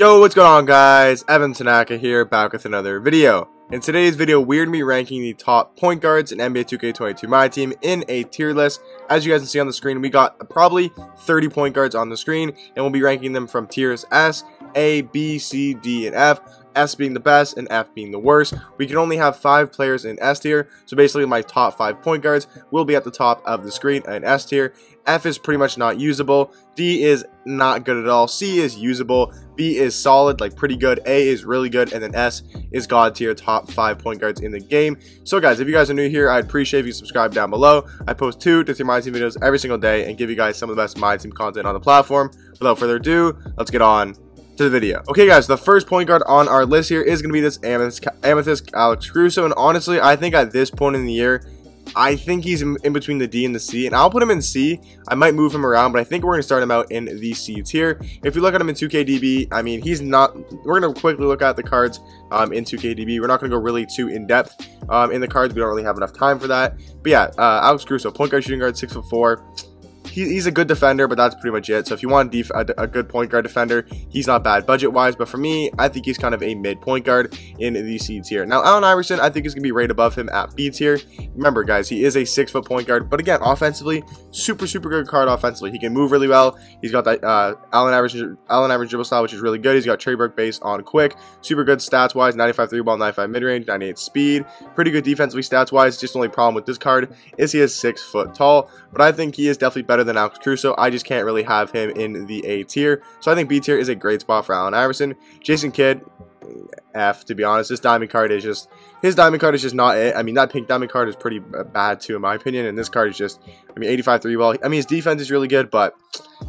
Yo, what's going on, guys? Evan Tanaka here, back with another video. In today's video, we're going to be ranking the top point guards in NBA 2K22 My Team in a tier list. As you guys can see on the screen, we got probably 30 point guards on the screen, and we'll be ranking them from tiers S, A, B, C, D, and F. S being the best and F being the worst. We can only have 5 players in S tier, so basically my top 5 point guards will be at the top of the screen in S tier. F is pretty much not usable, D is not good at all, C is usable, B is solid, like pretty good, A is really good, and then S is God tier, top 5 point guards in the game. So guys, if you guys are new here, I'd appreciate if you subscribe down below. I post 2 to 3 My Team videos every single day and give you guys some of the best My Team content on the platform. Without further ado, let's get on to the video. Okay guys, the first point guard on our list here is going to be this Amethyst Alex Crusoe, and honestly, I think at this point in the year, I think he's in between the D and the C, and I'll put him in C. I might move him around, but I think we're going to start him out in the C tier. If you look at him in 2KDB, I mean, he's not, we're going to quickly look at the cards in 2KDB. We're not going to go really too in-depth in the cards. We don't really have enough time for that. But yeah, Alex Crusoe, point guard, shooting guard, 6'4". He's a good defender, but that's pretty much it. So if you want a good point guard defender, he's not bad budget-wise. But for me, I think he's kind of a mid-point guard in the C tier. Now, Allen Iverson, I think is going to be right above him at B tier. Remember, guys, he is a 6-foot point guard. But again, offensively, super good card offensively. He can move really well. He's got that Allen Iverson dribble style, which is really good. He's got Trey Burke based on quick. Super good stats-wise, 95 3-ball, 95 mid-range, 98 speed. Pretty good defensively stats-wise. Just the only problem with this card is he is 6 foot tall. But I think he is definitely better than Alex Crusoe. I just can't really have him in the A tier. So I think B tier is a great spot for Allen Iverson. Jason Kidd, F, to be honest. His diamond card is just not it. I mean, that pink diamond card is pretty bad too, in my opinion. And this card is just, I mean, 85 3-ball. I mean, his defense is really good, but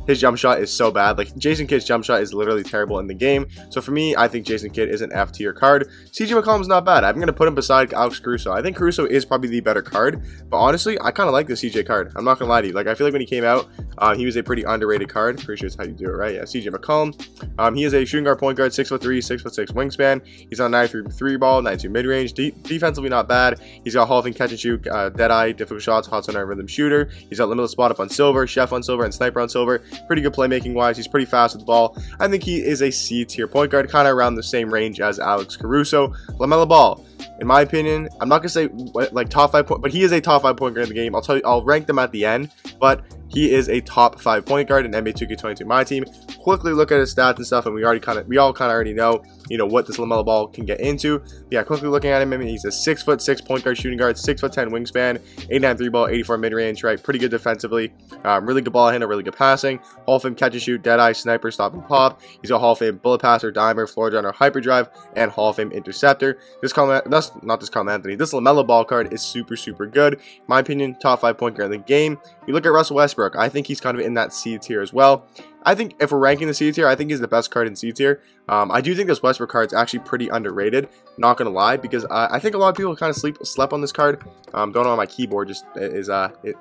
his jump shot is so bad. Like, Jason Kidd's jump shot is literally terrible in the game. So for me, I think Jason Kidd is an F tier card. CJ McCollum's not bad. I'm going to put him beside Alex Crusoe. I think Crusoe is probably the better card. But honestly, I kind of like the CJ card. I'm not going to lie to you. Like, I feel like when he came out, he was a pretty underrated card. Pretty sure that's how you do it, right? Yeah, CJ McCollum. He is a shooting guard point guard, 6'3", 6'6" wingspan. He's on 93 3-ball, 92 mid-range. Defensively not bad. He's got Hall of Fame catch and shoot, dead-eye, difficult shots, hot center rhythm shooter. He's got limitless spot up on silver, chef on silver, and sniper on silver. Pretty good playmaking wise. He's pretty fast with the ball. I think he is a C tier point guard, kind of around the same range as Alex Caruso. LaMelo Ball, in my opinion, I'm not gonna say like top 5 point, but he is a top 5 point guard in the game. I'll rank them at the end, but he is a top 5 point guard in NBA 2K22 My Team. Quickly look at his stats and stuff, and we all kind of already know, what this LaMelo Ball can get into. Yeah, quickly looking at him, I mean, he's a 6'6" point guard, shooting guard, 6'10" wingspan, 89 3-ball, 84 mid-range, right? Pretty good defensively, really good ball handle, really good passing. Hall of Fame catch and shoot, dead-eye, sniper, stop and pop. He's got Hall of Fame bullet passer, dimer, floor runner, hyperdrive, and Hall of Fame interceptor. This LaMelo Ball card is super good. In my opinion, top 5 point guard in the game. You look at Russell Westbrook, I think he's kind of in that C tier as well. I think if we're ranking the C tier, I think he's the best card in C tier. I do think this Westbrook card is actually pretty underrated, not gonna lie, because I think a lot of people kind of slept on this card. Don't know why my keyboard just is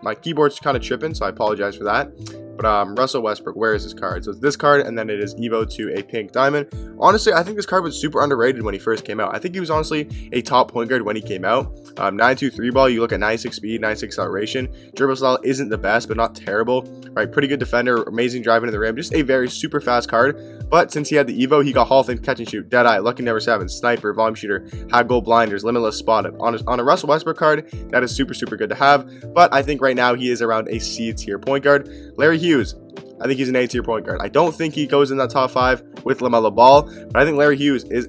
my keyboard's kind of tripping, so I apologize for that. But Russell Westbrook, where is this card? So it's this card, and then it is Evo to a pink diamond. Honestly, I think this card was super underrated when he first came out. I think he was honestly a top point guard when he came out. 92 3-ball, you look at 96 speed, 96 acceleration. Dribble style isn't the best, but not terrible. Right, pretty good defender, amazing driving to the rim. Just a very super fast card. But since he had the Evo, he got Hall of Fame catch and shoot, dead eye, lucky number 7, sniper, volume shooter, had goal blinders, limitless spot up. On a Russell Westbrook card, that is super good to have. But I think right now he is around a C tier point guard. Larry Hughes, I think he's an A tier point guard. I don't think he goes in that top 5 with LaMelo Ball, but I think Larry Hughes is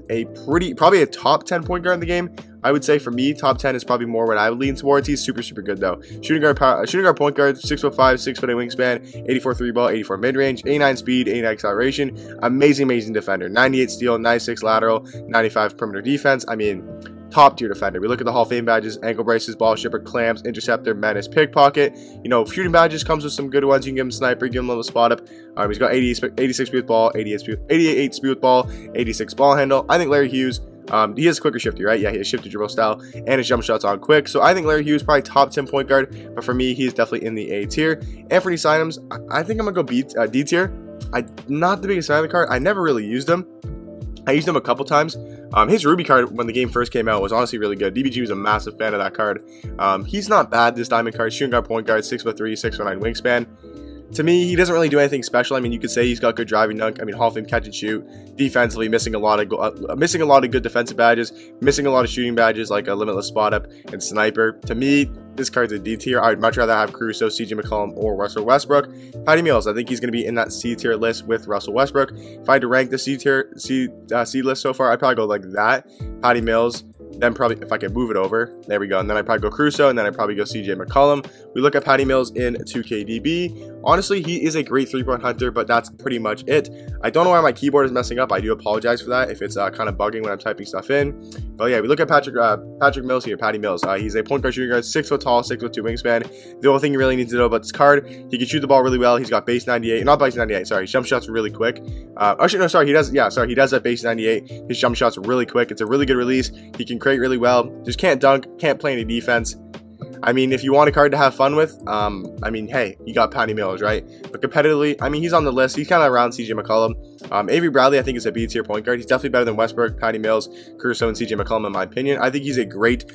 probably a top 10 point guard in the game. I would say for me, top 10 is probably more what I would lean towards. He's super good though. Shooting guard point guard, 6'5", 6'8" wingspan, 84 3-ball, 84 mid-range, 89 speed, 89 acceleration. Amazing defender. 98 steal, 96 lateral, 95 perimeter defense. I mean, top tier defender. We look at the Hall of Fame badges: ankle braces, ball shipper, clamps, interceptor, menace, pickpocket. Shooting badges comes with some good ones. You can give him sniper, give him a little spot up. He's got 86 speed with ball, 88 speed with ball, 86 ball handle. I think Larry Hughes, he has quicker shifty, right? Yeah, he has shifty dribble style, and his jump shot's on quick. So I think Larry Hughes probably top 10 point guard, but for me, he's definitely in the A tier. Anthony Simons, I think I'm gonna go D tier. I'm not the biggest fan of the card. I never really used him. I used him a couple times. His Ruby card when the game first came out was honestly really good. DBG was a massive fan of that card. He's not bad, this diamond card. Shooting guard, point guard, 6'3", 6'9" wingspan. to me, he doesn't really do anything special. I mean, you could say he's got good driving dunk. I mean, Hall of Fame catch and shoot. Defensively, missing a lot of good defensive badges, missing a lot of shooting badges like a limitless spot up and sniper. To me, this card's a D tier. I'd much rather have Crusoe, CJ McCollum, or Russell Westbrook. Patty Mills, I think he's going to be in that C tier list with Russell Westbrook. If I had to rank the C list so far, I'd probably go like that. Patty Mills. Then probably, if I could move it over, there we go. And then I'd probably go Crusoe, and then I'd probably go CJ McCollum. We look at Patty Mills in 2KDB. Honestly, he is a great three-point hunter, but that's pretty much it. I don't know why my keyboard is messing up. I do apologize for that if it's kind of bugging when I'm typing stuff in. But yeah, we look at Patrick Mills here, Patty Mills. He's a point guard shooting guard, 6 foot tall, 6'2" wingspan. The only thing you really need to know about this card, he can shoot the ball really well. He's got base 98, not base 98, sorry, jump shots really quick. Actually, no, sorry, he does that base 98. His jump shots really quick. It's a really good release. He can create really well. Just can't dunk, can't play any defense. I mean, if you want a card to have fun with, I mean, hey, you got Patty Mills, right? But competitively, I mean, he's on the list. He's kind of around CJ McCollum. Avery Riley, I think, is a B tier point guard. He's definitely better than Westbrook, Patty Mills, Crusoe, and CJ McCollum, in my opinion. I think he's a great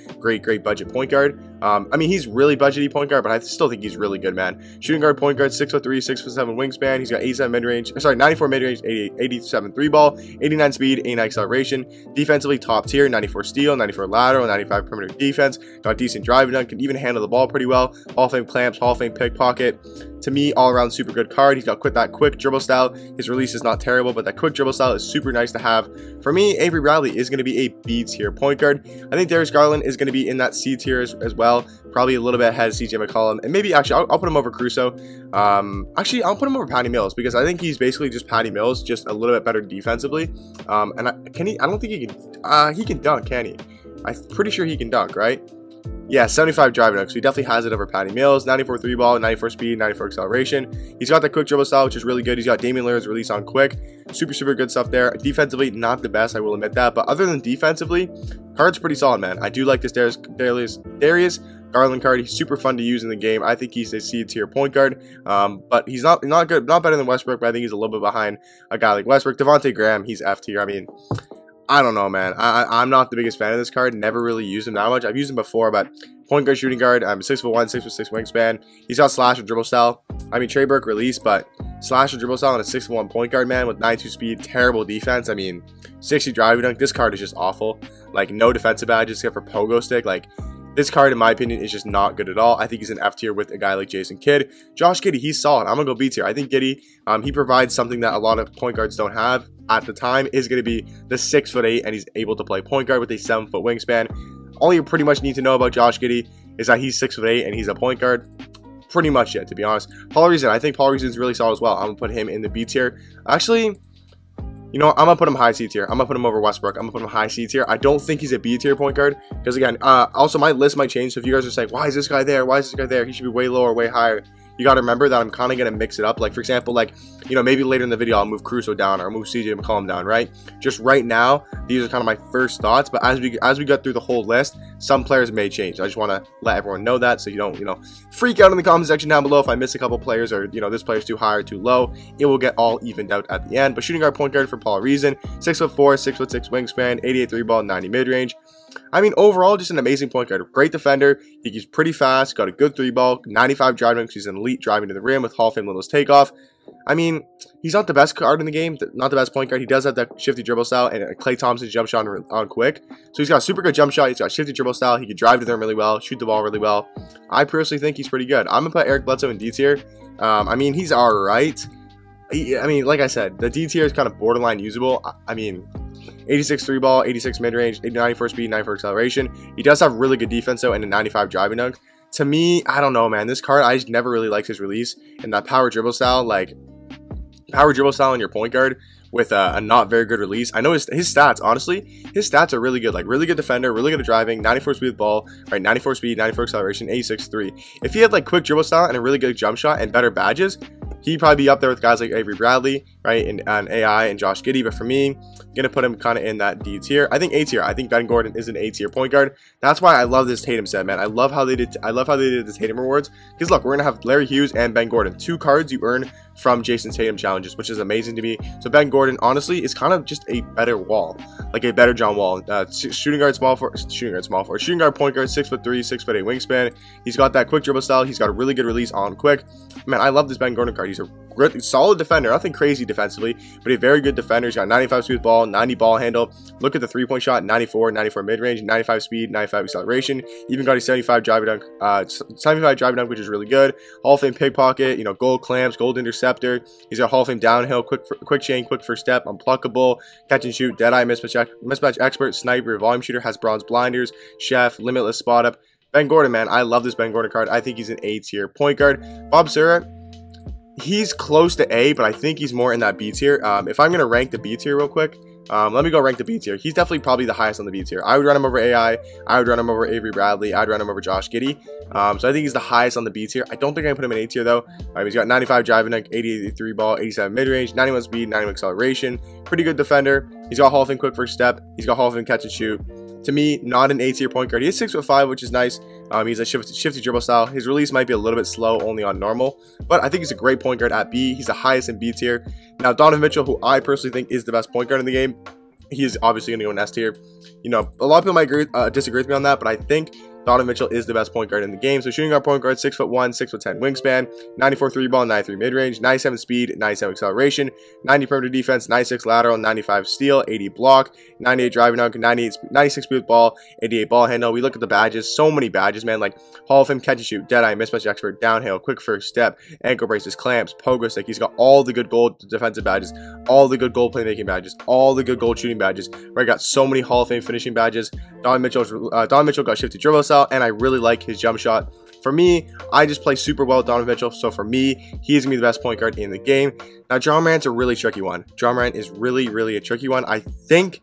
budget point guard. I mean, he's really budgety point guard, but I still think he's really good, man. Shooting guard, point guard, 6'3", 6'7" wingspan. He's got 87 mid-range, sorry, 94 mid-range, 87 3-ball, 89 speed, 89 acceleration. Defensively, top tier, 94 steal, 94 lateral, 95 perimeter defense. Got decent driving dunk, can even handle the ball pretty well. Hall of Fame clamps, Hall of Fame pickpocket. To me, all around super good card. He's got that quick dribble style. His release is not terrible, but that quick dribble style is super nice to have. For me, Avery Riley is going to be a B tier point guard. I think Darius Garland is going to be in that C tier as well. Probably a little bit ahead of CJ McCollum, and maybe actually I'll put him over Crusoe. Actually, I'll put him over Patty Mills because I think he's basically just Patty Mills, just a little bit better defensively. And I don't think he can dunk, can he? I'm pretty sure he can dunk, right? Yeah, 75 driving dunk, so he definitely has it over Patty Mills. 94 3-ball, 94 speed, 94 acceleration. He's got that quick dribble style, which is really good. He's got Damian Lillard's release on quick. Super good stuff there. Defensively, not the best, I will admit that. But other than defensively, card's pretty solid, man. I do like this Darius Garland card. He's super fun to use in the game. I think he's a C tier point guard, but he's not good, not better than Westbrook. But I think he's a little bit behind a guy like Westbrook. Devontae Graham, he's F tier. I mean, I don't know, man. I'm not the biggest fan of this card. Never really used him that much. I've used him before, but point guard, shooting guard. 6'1", 6'6" wingspan. He's got slash and dribble style. I mean, Trey Burke release, but slash and dribble style and a 6'1" point guard, man, with 92 speed, terrible defense. I mean, 60 driving dunk. This card is just awful. Like, no defensive badges except for pogo stick. Like, this card, in my opinion, is just not good at all. I think he's an F tier with a guy like Jason Kidd. Josh Giddey, he's solid. I'm going to go B tier. I think Giddey, he provides something that a lot of point guards don't have at the time. Is going to be the 6'8", and he's able to play point guard with a 7-foot wingspan. All you pretty much need to know about Josh Giddey is that he's 6'8", and he's a point guard. Pretty much it, to be honest. Paul Reason, I think Paul Reason is really solid as well. I'm going to put him in the B tier. Actually, you know, I'm going to put him high C tier. I'm going to put him over Westbrook. I'm going to put him high C tier. I don't think he's a B tier point guard. Because, again, also my list might change. So if you guys are saying, why is this guy there? Why is this guy there? He should be way lower, way higher. You got to remember that I'm kind of going to mix it up. Like, for example, like, you know, maybe later in the video, I'll move Crusoe down or move CJ McCollum down, right? Just right now, these are kind of my first thoughts. But as we go through the whole list, some players may change. I just want to let everyone know that so you don't, you know, freak out in the comment section down below if I miss a couple players or, you know, this player's too high or too low. It will get all evened out at the end. But shooting guard, point guard for Paul Reason, 6'4", 6'6" wingspan, 88 3-ball, 90 mid-range. I mean, overall, just an amazing point guard. Great defender. He's pretty fast. Got a good 3-ball. 95 driving. He's an elite driving to the rim with Hall of Fame limitless takeoff. I mean, he's not the best card in the game. Not the best point guard. He does have that shifty dribble style and a Klay Thompson jump shot on quick. So he's got a super good jump shot. He's got shifty dribble style. He can drive to the rim really well. Shoot the ball really well. I personally think he's pretty good. I'm going to put Eric Bledsoe in D tier. I mean, he's alright. I mean, like I said, the D tier is kind of borderline usable. I mean, 86 3-ball, 86 mid-range, 94 speed, 94 acceleration. He does have really good defense, though, and a 95 driving dunk. To me, I don't know, man. This card, I just never really liked his release. And that power dribble style, like, power dribble style in your point guard with a not very good release. I know his stats, honestly, his stats are really good. Like, really good defender, really good at driving, 94 speed with ball, right, 94 speed, 94 acceleration, 86 3. If he had, like, quick dribble style and a really good jump shot and better badges, he'd probably be up there with guys like Avery Riley, right, and AI and Josh Giddey. But for me, I'm going to put him kind of in that D tier. I think A tier. I think Ben Gordon is an A tier point guard. That's why I love this Tatum set, man. I love how they did the Tatum rewards. Because look, we're going to have Larry Hughes and Ben Gordon. 2 cards you earn from Jason Tatum challenges, which is amazing to me. So Ben Gordon, honestly, is kind of just a better Wall, like a better John Wall. Shooting guard, point guard, 6'3", 6'8" wingspan. He's got that quick dribble style. He's got a really good release on quick. Man, I love this Ben Gordon card. He's a solid defender, nothing crazy defensively, but a very good defender. He's got 95 smooth ball, 90 ball handle. Look at the 3-point shot, 94 mid-range, 95 speed, 95 acceleration. Even got a 75 driving dunk, which is really good. Hall of Fame pickpocket, you know, gold clamps, gold interceptor. He's got Hall of Fame downhill, quick chain, quick first step, unpluckable, catch and shoot, dead eye, mismatch expert, sniper, volume shooter, has bronze blinders, chef, limitless spot up. Ben Gordon, man, I love this Ben Gordon card. I think he's an A-tier point guard. Bob Sura, he's close to A, but I think he's more in that B tier. If I'm going to rank the B tier real quick, let me go rank the B tier. He's definitely probably the highest on the B tier. I would run him over AI. I would run him over Avery Riley. I'd run him over Josh Giddey. So I think he's the highest on the B tier. I don't think I can put him in A tier, though. He's got 95 driving dunk, 88 3 ball, 87 mid-range, 91 speed, 91 acceleration. Pretty good defender. He's got Hall of Fame quick first step. He's got Hall of Fame catch and shoot. To me, not an A-tier point guard. He is 6'5", which is nice. He's a shifty dribble style. His release might be a little bit slow, only on normal, but I think he's a great point guard at B. He's the highest in B tier. Now, Donna Mitchell, who I personally think is the best point guard in the game, he is obviously going to go in S tier. You know, a lot of people might disagree with me on that, but I think Donna Mitchell is the best point guard in the game. So shooting guard point guard, 6'1", 6'10" wingspan, 94 3 ball, 93 mid-range, 97 speed, 97 acceleration, 90 perimeter defense, 96 lateral, 95 steal, 80 block, 98 driving dunk, 96 speed ball, 88 ball handle. We look at the badges, so many badges, man, like Hall of Fame catch and shoot, deadeye, mismatch expert, downhill, quick first step, ankle braces, clamps, pogo stick. He's got all the good gold defensive badges, all the good gold playmaking badges, all the good gold shooting badges. Where I got so many Hall of Fame finishing badges. Donna Mitchell got shifty dribble style, and I really like his jump shot. For me, I just play super well with Donna Mitchell, so for me, he's going to be the best point guard in the game. Now, John Morant's a really tricky one. John Morant is really a tricky one. I think,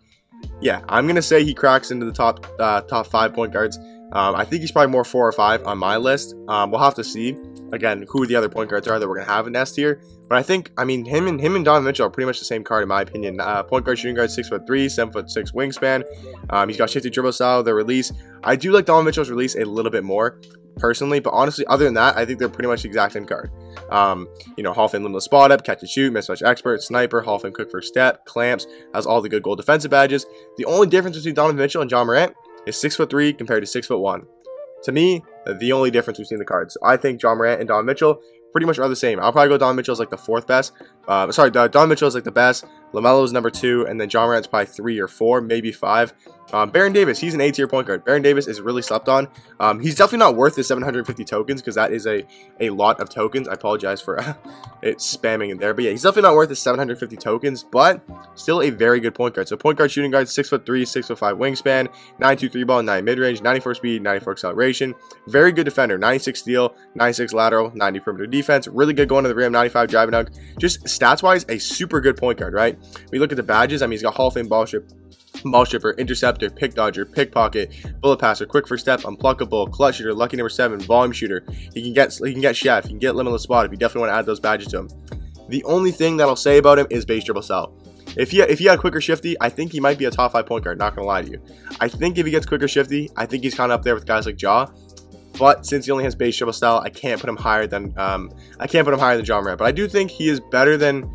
yeah, I'm going to say he cracks into the top 5 point guards. I think he's probably more 4 or 5 on my list. We'll have to see, again, who the other point guards are that we're going to have in S tier. But I think, I mean, him and Donna Mitchell are pretty much the same card in my opinion. Point guard, shooting guard, 6'3", 7'6" wingspan. He's got shifty dribble style, the release. I do like Donna Mitchell's release a little bit more, personally, but honestly, other than that, I think they're pretty much the exact same card. You know, Hall of Fame limitless spot up, catch and shoot, mismatch expert, sniper, Hall of Fame quick first step, clamps, has all the good goal defensive badges. The only difference between Donna Mitchell and John Morant is 6'3" compared to 6'1". To me, the only difference between the cards. So I think John Morant and Donna Mitchell pretty much are the same. I'll probably go Donna Mitchell as like the 4th best. Donna Mitchell is like the best. LaMelo is number 2, and then John Morant's probably 3 or 4, maybe 5. Baron Davis, he's an A-tier point guard. Baron Davis is really slept on. He's definitely not worth the 750 tokens because that is a lot of tokens. I apologize for it spamming in there. But yeah, he's definitely not worth the 750 tokens, but still a very good point guard. So point guard, shooting guard, 6'3", 6'5" wingspan, 92 3 ball, 9 mid-range, 94 speed, 94 acceleration. Very good defender, 96 steal, 96 lateral, 90 perimeter defense. Really good going to the rim, 95 driving dunk. Just stats-wise, a super good point guard, right? We look at the badges. I mean, he's got Hall of Fame ball stripper, interceptor, pick dodger, pickpocket, bullet passer, quick first step, unpluckable, clutch shooter, lucky number 7, volume shooter. He can get chef, he can get limitless spot if you definitely want to add those badges to him. The only thing that I'll say about him is base dribble style. If he had quicker shifty, I think he might be a top 5 point guard, not gonna lie to you. I think if he gets quicker shifty, I think he's kind of up there with guys like Ja. But since he only has base dribble style, I can't put him higher than John Morant. But I do think he is better than.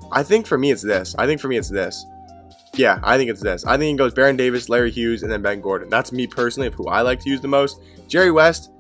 I think for me it's this. Yeah, I think it's this. I think it goes Baron Davis, Larry Hughes, and then Ben Gordon. That's me personally of who I like to use the most. Jerry West,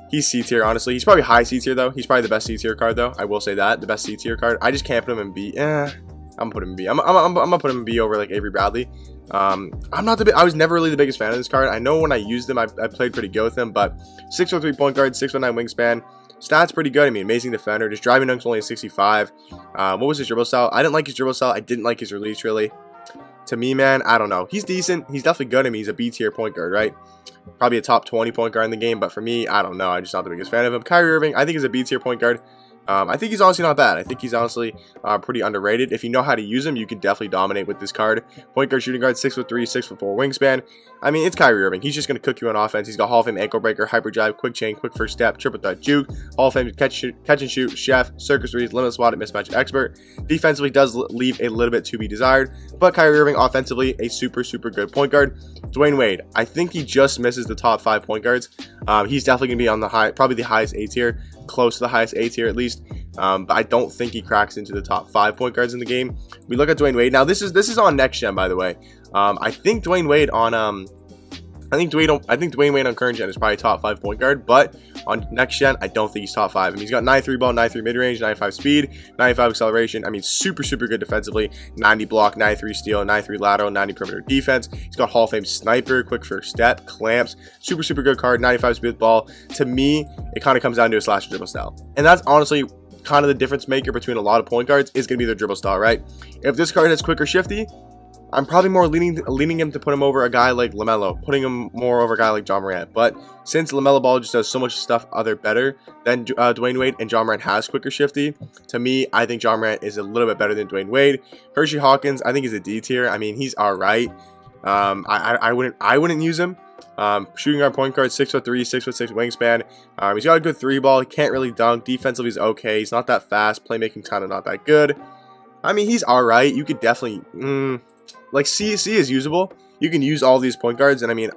he's C tier, honestly. He's probably high C tier, though. He's probably the best C tier card, though. I will say that. The best C tier card. I just can't put him in B. I'm gonna put him in B. I'm gonna put him in B over like Avery Bradley. I was never really the biggest fan of this card. I know when I used him, I played pretty good with him, but 6'3" point guard, 6'9" wingspan. Stats pretty good. I mean, amazing defender. Just driving dunk's only a 65. What was his dribble style? I didn't like his dribble style. I didn't like his release, really. To me, man, I don't know. He's decent. He's definitely good. I mean, he's a B tier point guard, right? Probably a top 20 point guard in the game. But for me, I don't know. I'm just not the biggest fan of him. Kyrie Irving, I think he's a B tier point guard. I think he's honestly not bad. I think he's honestly pretty underrated. If you know how to use him, you can definitely dominate with this card. Point guard, shooting guard, 6'3", 6'4" wingspan. I mean, it's Kyrie Irving. He's just going to cook you on offense. He's got Hall of Fame ankle breaker, hyper drive, quick chain, quick first step, triple threat juke, Hall of Fame catch and shoot, chef, circus reads, limitless spot, mismatch expert. Defensively does leave a little bit to be desired, but Kyrie Irving offensively a super good point guard. Dwyane Wade, I think he just misses the top 5 point guards. He's definitely going to be on the probably the highest A tier, close to the highest A tier at least. but I don't think he cracks into the top 5 point guards in the game. We look at Dwyane Wade. Now this is on next gen, by the way. I think Dwyane Wade on I think Dwyane Wade on current gen is probably top 5 point guard, but on next gen, I don't think he's top 5. I mean, he's got 93 ball, 93 mid range, 95 speed, 95 acceleration. I mean, super good defensively. 90 block, 93 steal, 93 lateral, 90 perimeter defense. He's got Hall of Fame sniper, quick first step, clamps, super good card, 95 speed ball. To me, it kind of comes down to a slash dribble style, and that's honestly kind of the difference maker between a lot of point guards is going to be their dribble style, right? If this card is quick or shifty, I'm probably more leaning him to put him over a guy like LaMelo, putting him more over a guy like John Morant. But since LaMelo Ball just does so much stuff better than Dwyane Wade, and John Morant has quicker shifty, to me, I think John Morant is a little bit better than Dwyane Wade. Hershey Hawkins, I think he's a D tier. I mean, he's all right. I wouldn't use him. Shooting guard, point guard, 6'3", 6'6" wingspan. He's got a good 3-ball. He can't really dunk. Defensively, he's okay. He's not that fast. Playmaking kind of not that good. I mean, he's all right. You could definitely like C is usable. You can use all these point guards, and I mean,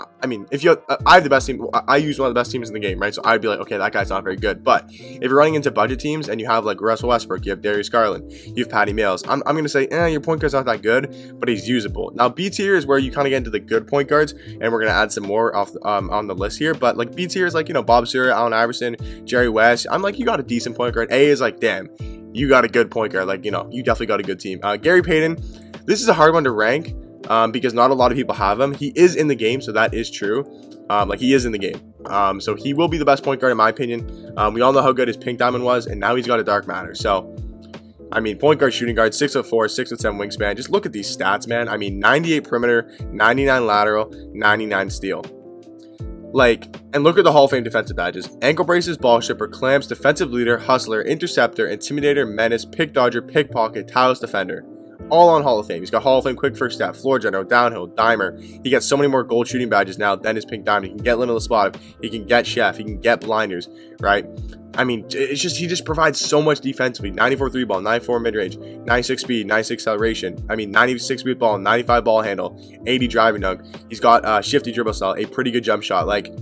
if you I have the best team, I use one of the best teams in the game, right? So I'd be like, okay, that guy's not very good. But if you're running into budget teams and you have like Russell Westbrook, you have Darius Garland, you have Patty Mills, I'm gonna say, your point guard's not that good, but he's usable. Now B tier is where you kind of get into the good point guards, and we're gonna add some more off on the list here. But like B tier is like, you know, Bob Sura, Allen Iverson, Jerry West. I'm like, you got a decent point guard. A is like, damn, you got a good point guard. Like, you know, you definitely got a good team. Gary Payton, this is a hard one to rank. Because not a lot of people have him. He is in the game, so that is true. Like, he is in the game. So he will be the best point guard in my opinion. We all know how good his pink diamond was, and now he's got a dark matter. So, I mean, point guard, shooting guard, 6'4", 6'7" wingspan. Just look at these stats, man. I mean, 98 perimeter, 99 lateral, 99 steal. Like, and look at the Hall of Fame defensive badges. Ankle braces, ball stripper, clamps, defensive leader, hustler, interceptor, intimidator, menace, pick dodger, pickpocket, tireless defender. All on Hall of Fame. He's got Hall of Fame quick first step, floor general, downhill, dimer. He gets so many more gold shooting badges now than his pink diamond. He can get limitless spot. He can get chef. He can get blinders, right? I mean, it's just, he just provides so much defensively. 94 3-ball, 94 mid-range, 96 speed, 96 acceleration. I mean, 96 speed ball, 95 ball handle, 80 driving dunk. He's got shifty dribble style, a pretty good jump shot. Like,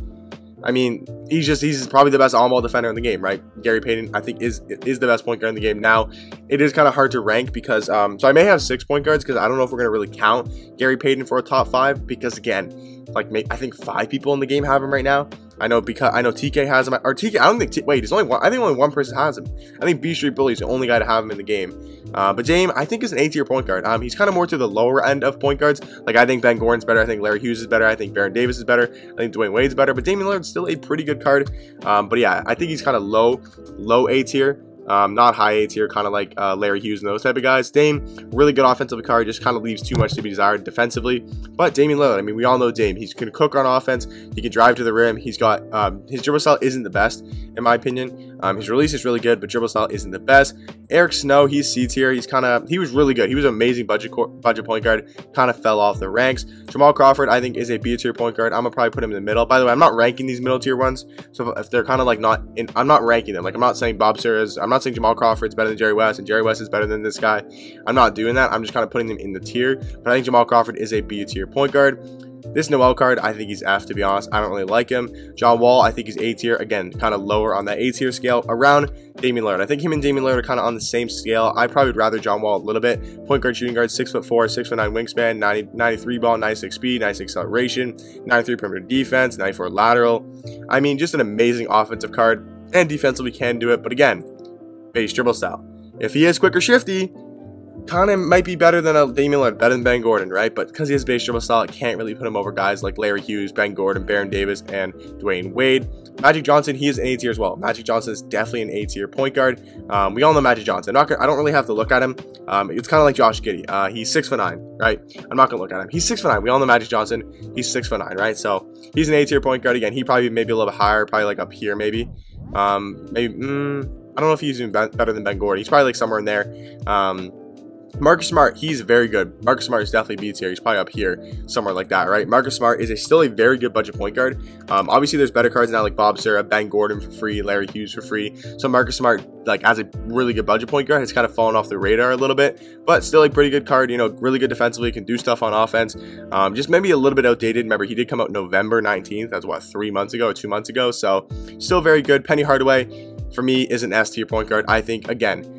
I mean, he's probably the best on-ball defender in the game, right? Gary Payton, I think, is the best point guard in the game. Now, it is kind of hard to rank because, so I may have 6 point guards because I don't know if we're going to really count Gary Payton for a top 5 because, again, like, I think 5 people in the game have him right now. I know TK has him, or TK, I don't think, wait, there's only one, I think only one person has him. I think B Street Bully is the only guy to have him in the game. But Dame, I think, is an A-tier point guard. He's kind of more to the lower end of point guards. Like, I think Ben Gordon's better, I think Larry Hughes is better, I think Baron Davis is better, I think Dwyane Wade's better, but Damian Lillard's still a pretty good card. But yeah, I think he's kind of low A-tier. Not high A tier, kind of like Larry Hughes and those type of guys. Dame, really good offensive card, just kind of leaves too much to be desired defensively. But Damian Lillard, I mean, we all know Dame. He can cook on offense. He can drive to the rim. He's got his dribble style isn't the best in my opinion. His release is really good, but dribble style isn't the best. Eric Snow, he's C tier. He was really good. He was an amazing budget point guard. Kind of fell off the ranks. Jamal Crawford, I think, is a B tier point guard. I'm gonna probably put him in the middle. By the way, I'm not ranking these middle tier ones. So if they're kind of like not in, I'm not ranking them. Like, I'm not saying Bob Sura's, I'm not saying Jamal Crawford's better than Jerry West and Jerry West is better than this guy. I'm not doing that. I'm just kind of putting them in the tier. But I think Jamal Crawford is a B tier point guard. This Noel card, I think he's F, to be honest. I don't really like him. John Wall, I think he's A tier. Again, kind of lower on that A tier scale, around Damian Lillard. I think him and Damian Lillard are kind of on the same scale. I probably would rather John Wall a little bit. Point guard, shooting guard, 6'4", 6'9" wingspan, 93 ball, 96 speed, 96 acceleration, 93 perimeter defense, 94 lateral. I mean, just an amazing offensive card, and defensively can do it. But again, base dribble style. If he is quick or shifty, kind of might be better than a Damian Lillard, better than Ben Gordon, right? But because he has base dribble style, I can't really put him over guys like Larry Hughes, Ben Gordon, Baron Davis, and Dwyane Wade. Magic Johnson, he is an A tier as well. Magic Johnson is definitely an A tier point guard. We all know Magic Johnson. I don't really have to look at him. It's kind of like Josh Giddey. He's 6'9", right? I'm not gonna look at him. He's 6'9". We all know Magic Johnson. He's 6'9", right? So he's an A tier point guard. Again, he probably maybe a little bit higher, probably like up here, maybe. I don't know if he's even better than Ben Gordon. He's probably like somewhere in there. Marcus Smart, he's very good. Marcus Smart is definitely B tier. He's probably up here, somewhere like that, right? Marcus Smart is still a very good budget point guard. Obviously, there's better cards now like Bob Sura, Ben Gordon for free, Larry Hughes for free. So Marcus Smart, like, as a really good budget point guard, has kind of fallen off the radar a little bit, but still a pretty good card. You know, really good defensively, can do stuff on offense. Just maybe a little bit outdated. Remember, he did come out November 19th. That's what, 3 months ago or 2 months ago. So still very good. Penny Hardaway. for me, is an S tier point guard. I think, again,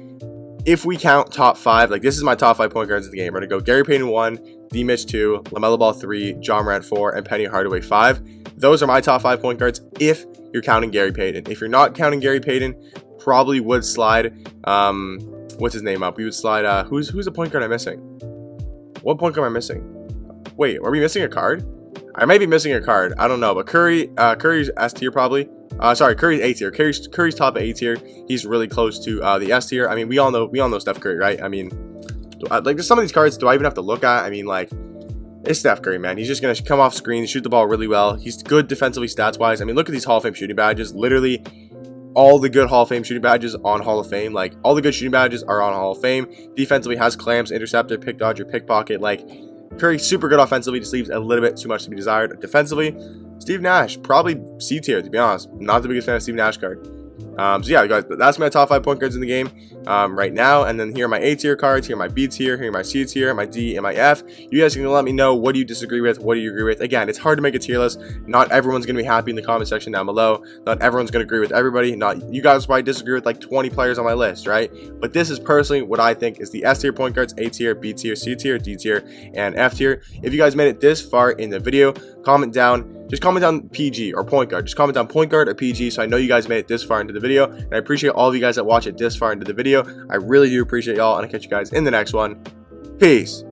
if we count top 5, like this is my top 5 point guards in the game. We're going to go Gary Payton 1, D Mitch 2, LaMelo Ball 3, John Morant 4, and Penny Hardaway 5. Those are my top 5 point guards if you're counting Gary Payton. If you're not counting Gary Payton, probably would slide, what's his name up? We would slide, who's a point guard I'm missing? What point guard am I missing? Wait, are we missing a card? I might be missing a card. I don't know, but Curry's S tier probably. Sorry, Curry's A tier. Curry's top A tier. He's really close to the S tier. I mean, we all know Steph Curry, right? I mean, like some of these cards, do I even have to look at? I mean, like, it's Steph Curry, man. He's just gonna come off screen, shoot the ball really well. He's good defensively, stats wise. I mean, look at these Hall of Fame shooting badges. Literally, all the good Hall of Fame shooting badges on Hall of Fame. Like, all the good shooting badges are on Hall of Fame. Defensively, has clamps, interceptor, pick dodger, pickpocket. Like, Curry super good offensively, just leaves a little bit too much to be desired. Defensively, Steve Nash, probably C tier, to be honest. Not the biggest fan of Steve Nash card. So yeah, guys, that's my top 5 point guards in the game right now. And then here are my A tier cards, here are my B tier, here are my C tier, my D, and my F. You guys can let me know, what do you disagree with, what do you agree with. Again, it's hard to make a tier list. Not everyone's going to be happy in the comment section down below. Not everyone's going to agree with everybody. Not you guys probably disagree with like 20 players on my list, right? But this is personally what I think is the S tier point guards: A tier, B tier, C tier, D tier, and F tier. If you guys made it this far in the video, comment down. Just comment down PG or point guard. Just comment down point guard or PG, so I know you guys made it this far into the video. And I appreciate all of you guys that watch it this far into the video. I really do appreciate y'all, and I'll catch you guys in the next one. Peace.